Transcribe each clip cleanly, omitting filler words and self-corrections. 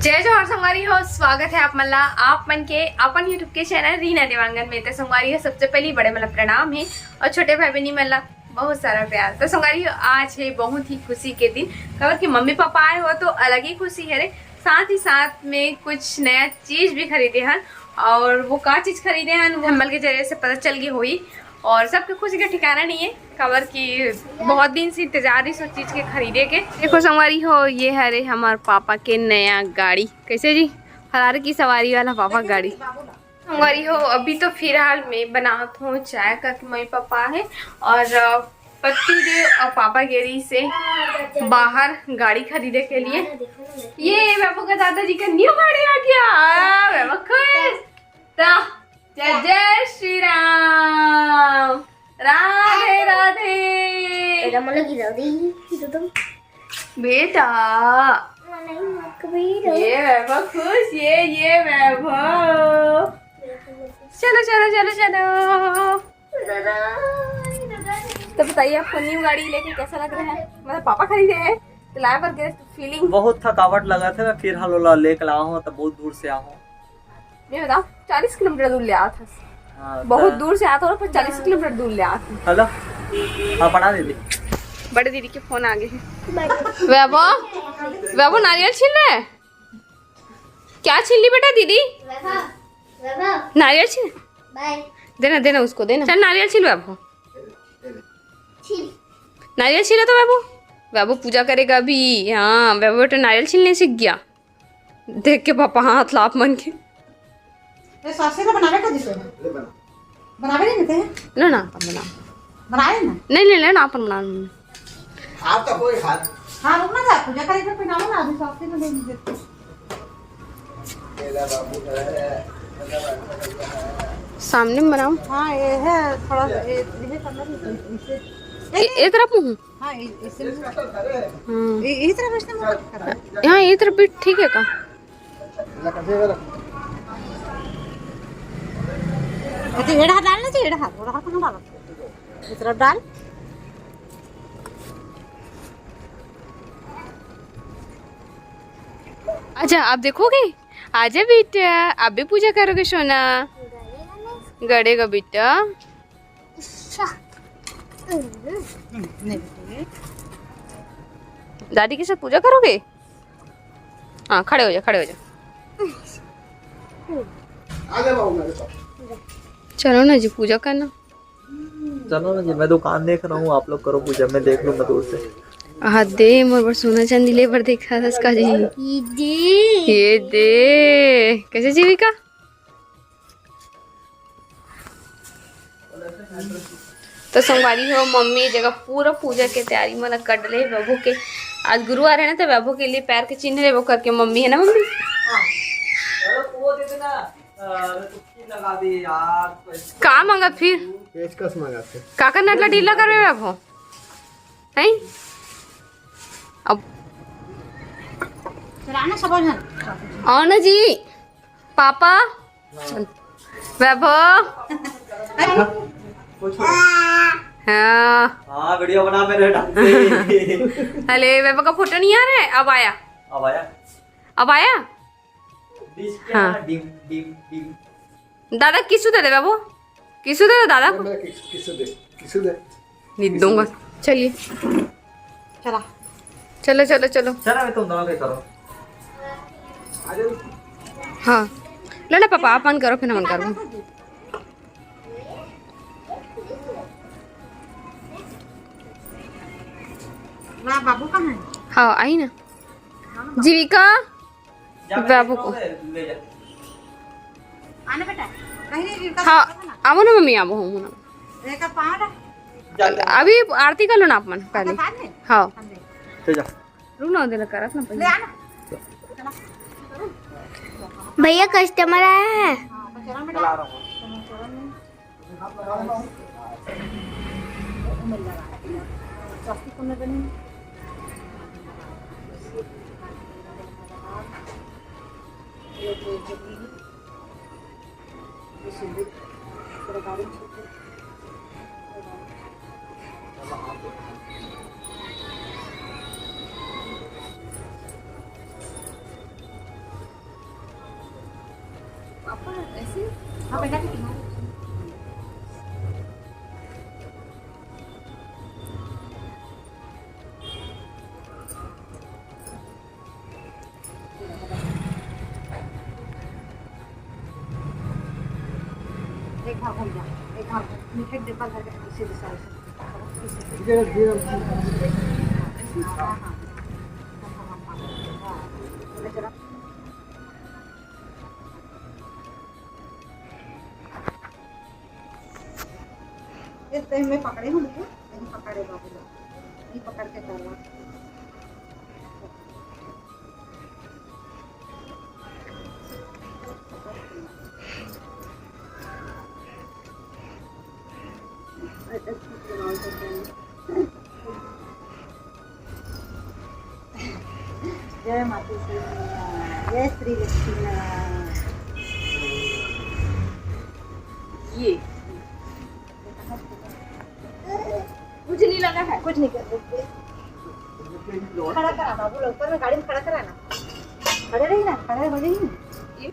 जय जोहर संगवारी हो। स्वागत है आप मल्ला आप मन के अपन यूट्यूब के चैनल रीना देवांगन में। तो संगवारी हो सबसे पहले बड़े मतलब प्रणाम है और छोटे भाई बहनी मल्ला बहुत सारा प्यार। तो संगवारी हो आज है बहुत ही खुशी के दिन, खबर कि मम्मी पापा आए हो तो अलग ही खुशी है रे। साथ ही साथ में कुछ नया चीज भी खरीदे हैं और वो का चीज खरीदे हैं वो हमल के जरिए से पता चल गई हुई और सबके खुशी का ठिकाना नहीं है। खबर की बहुत दिन से इंतजार इस चीज के खरीदे के। देखो संगवारी हो ये है रे हमारे पापा के नया गाड़ी। कैसे जी फरारी की सवारी वाला पापा गाड़ी। संगवारी हो अभी तो फिलहाल मैं बनात हूँ चाय का मम्मी पापा है और पति देव और पापा गेरी से बाहर गाड़ी खरीदे के लिए। ये बाबू का दादाजी का न्यू गाड़ी आ गया। बाबा खुश जय जय श्री राम राधे राधे बेटा। ये वैभव खुश ये वैभव। चलो चलो चलो चलो। तो बताइए आपको न्यू गाड़ी लेके कैसा लग रहा है। मतलब पापा खरीदे हैं तो लाए पर गए फीलिंग बहुत थकावट लगा था। मैं फिर हलोला लेके लाया हूँ तो बहुत दूर से आया हूँ। नहीं बताओ 40 किलोमीटर दूर ले आया था। बहुत दूर से आता हो पर 40 किलोमीटर दूर ले आया था। हेलो हाँ पढ़ा दीदी। बड़े दीदी के फोन आ गए हैं। वैभव नारियल छील रहे हैं। क्या छील ली बेटा दीदी। नारियल छील देना देना उसको देना। चल नारियल छील वैभव। नारियल छीला तो वैभव पूजा करेगा अभी। हाँ वैभव बेटा नारियल छीलने सीख गया। देख के पापा हाथ लाप मन के बनावे का दिसे बनावे नहीं देते हैं लो ना अपन बना बनाए ना नहीं ले ना अपन बना। आप तो कोई हाथ हां रुक ना जा पूजा करे पे पहनाओ ना अभी साफ से नहीं देते। सामने में बनाऊं। हां ये है थोड़ा ये करना इसे एक तरफ हूं। हां इसे हां ये तरफ इसने मत करा। यहां ये तरफ भी ठीक है का। तो एड़ा डालना चाहिए एड़ा हाथ कहां डालो इस तरफ डाल। अच्छा आप देखोगे। आजा बेटा आप भी पूजा करोगे सोना। गड़ेगा बेटा। दादी के साथ पूजा करोगे। हाँ खड़े हो जा खड़े हो जा। चलो ना जी पूजा करना। चलो ना जी मैं दुकान देख रहा हूँ। आप लोग करो पूजा मैं देख लूँगा दूर से। हाँ दे मोर सोना चांदी ले पर देखा था इसका जी। ये दे कैसे जीविका। तो सोमवारी हो मम्मी जगह पूरा पूजा के तैयारी मतलब कर ले। वैभव के आज गुरुवार है ना तो वैभव के लिए पैर के चिन्ह ले वो करके मम्मी है ना मम्मी। का मांगा फिर पेचकस मंगाते काका नटला ढीला करवे वैभव हैं। अब चलाना सब जन आओ ना जी पापा। वैभव हाँ हाँ वीडियो बना मेरे डांस। अरे वैभव का फोटो नहीं आ रहा है। अब आया अब आया। हाँ डिम डिम डिम। दादा किसू दे दे वैभव किसू दे दो दादा को। किसु दे नहीं दूंगा। चलिए चला चलो चलो चलो। चलो मैं तुम दोनों के करो। हाँ लो ना पापा आप मन करो फिर मन करो। ना बाबू कहाँ है। हाँ आई ना जीविका बाबू को। आने बेटा कहीं हाँ आवो ना मम्मी आवो हूँ ना। एक पाँव अभी आरती कर लो ना आप मन पहले। हाँ जा रुक ना दे करत ना ले पहले। आना भैया कस्टमर आया है। चला बेटा चला रहा हूँ। सस्ती कोने बनी ये सरकारी ऐसे हाँ बेटा की किनारे एक भाग घूम जा, एक भाग मीठे डिब्बा करके सीधे साइड से मैं पकड़े हूँ नहीं पकड़े बाबू नहीं पकड़ के करवा जय माता श्री जय श्री लक्ष्मी ये कुछ नहीं लगा है। कुछ नहीं कर सकते खड़ा करा बाबू लोग ऊपर में गाड़ी में खड़ा कराना खड़े रही ना खड़े हो जाइए ये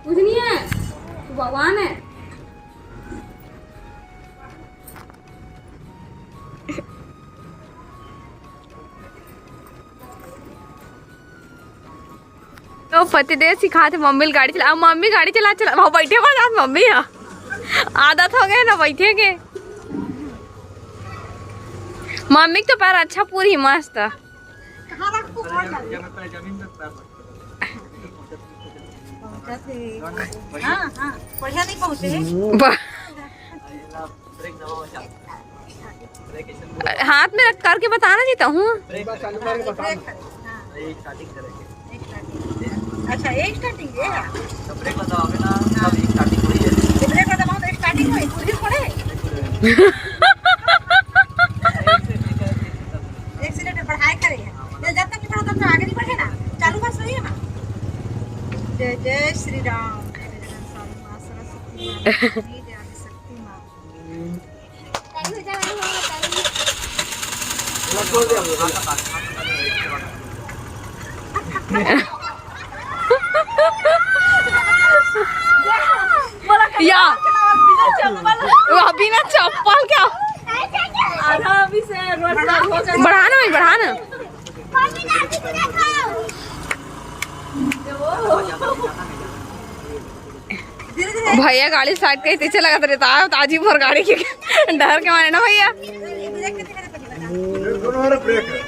कुछ नहीं है, तू भगवान है। तो पतिदेव सिखाते मम्मी गाड़ी चला, मम्मी गाड़ी चला वहाँ बैठे बना मम्मी यहाँ आदत हो गए ना बैठे के। मम्मी तो पैर अच्छा पूरी मस्त। हाँ हाँ बढ़िया नहीं पहुँचे हाथ में रख करके बताना जीता हूँ। अच्छा एक स्टार्टिंग है ब्रेक लगाओगे ना तब एक स्टार्टिंग हुई है। ब्रेक लगा तो स्टार्टिंग हुई पूरी पड़े एक्सीलेटर बढ़ाए करे ये जब तक नहीं बढ़ा तब तक आगे नहीं बढ़े ना चालू बस रही है ना। जय जय श्री राम जय सारी माँ सरस्वती माँ जय शक्ति माँ या बिना चप्पल क्या बढ़ाना भाई बढ़ाना। भैया गाड़ी स्टार्ट करी पीछे लगा रहता है ताजी भर गाड़ी के डर के मारे ना भैया। दोनों ब्रेक है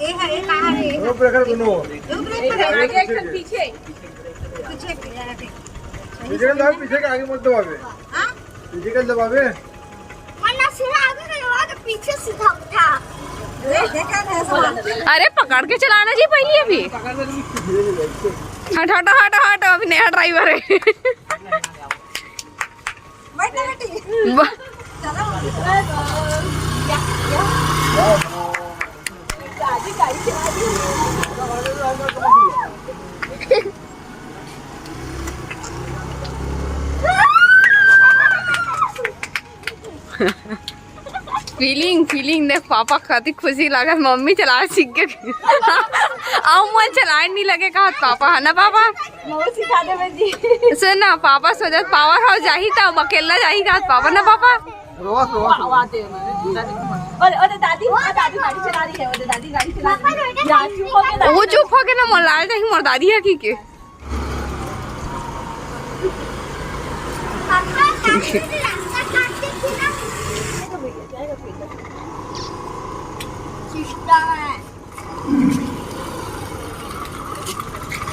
एक है एक कहाँ है दोनों ब्रेक है दोनों पीछे पीछे पीछे का दबावे पीछे का आगे मत दबावे हाँ पीछे का दबावे वरना सीधा आगे नहीं होगा तो पीछे सीधा उठा। देखा ना सवाल अरे पकड़ के चलाना जी पहले अभी। हट हट हट हट अभी नया ड्राइवर है। बैठ बेटी चलो फीलिंग देख पापा खाती खुशी लगा मम्मी चला सीख के मन चलाने नहीं लगे कहा पापा है ना पापा सिखा दे जी सुन ना पापा सोचत पावर हाउस जाही तब अकेला जाही कहा पापा ना पापा रोवा और दादी गाड़ी चला रही है और दादी गाड़ी चला रही है वो चुप हो के ना मोलाल जाही मोर दादी है की के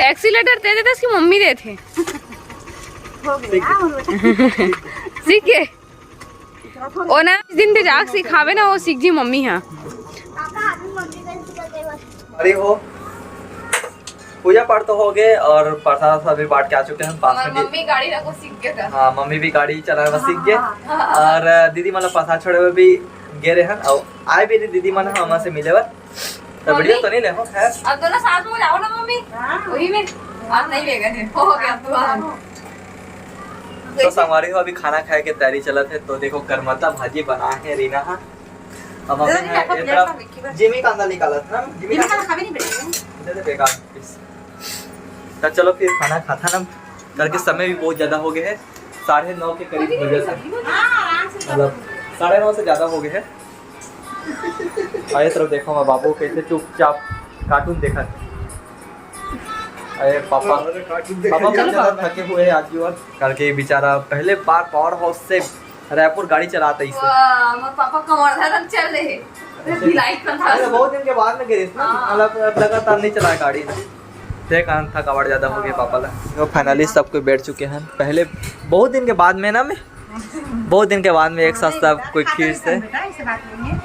एक्सीलेटर दे देते इसकी मम्मी दे थे सीख गए और ना जिस दिन जाग सिखावे ना वो सीख जी मम्मी हाँ। अरे हो पूजा पाठ तो हो गए और प्रसाद सभी बांट के आ चुके हैं 5 मिनट। मम्मी गाड़ी रखो सीख गए। हाँ मम्मी भी गाड़ी चलाना सीख गए और दीदी मतलब प्रसाद छोड़े हुए भी गए रहे हैं और आए भी दीदी मन हमारे से मिले हुए तो वीडियो तो नहीं ले हो है। अब दोनों साथ में जाओ ना मम्मी, वही में आप नहीं ले गए थे, हो गया तो संगवारी हो अभी खाना खाए के तैयारी चला थे। तो देखो करमता भाजी बना है रीना। हाँ अब हमें है ये तरफ जिमी कांदा निकाला था ना, जिमी ये कांदा खाना खावे नहीं बेटा। दे बेकार पीस। तो चलो फिर खाना खाता ना, करके समय भी बहुत ज्यादा हो गए है, 9:30 के करीब बजे से, मतलब 9:30 से ज्यादा हो गए है। और ये तरफ देखो मैं बाबू कैसे चुपचाप कार्टून देखा। अरे पापा बहुत ज्यादा थके हुए हैं आज और करके बेचारा पहले बार पावर हाउस से रायपुर गाड़ी चलाता ही से। मेरे पापा कमर धरम चल रहे हैं, लाइट का था। अरे बहुत दिन के बाद में गिरी ना, मतलब लगातार नहीं चलाया गाड़ी ते कारण थकावट ज्यादा हो गई पापा ला। तो फाइनली सब कोई बैठ चुके हैं, पहले बहुत दिन के बाद में ना, मैं बहुत दिन के बाद में एक साथ सब कोई खीर से, ऐसे बात नहीं है,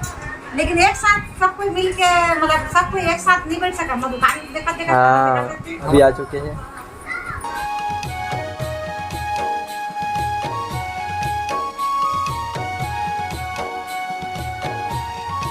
लेकिन एक साथ सब कोई मिल के, मतलब सब कोई एक साथ नहीं बैठ सका, दुकान देखा हाँ अभी आ चुके हैं।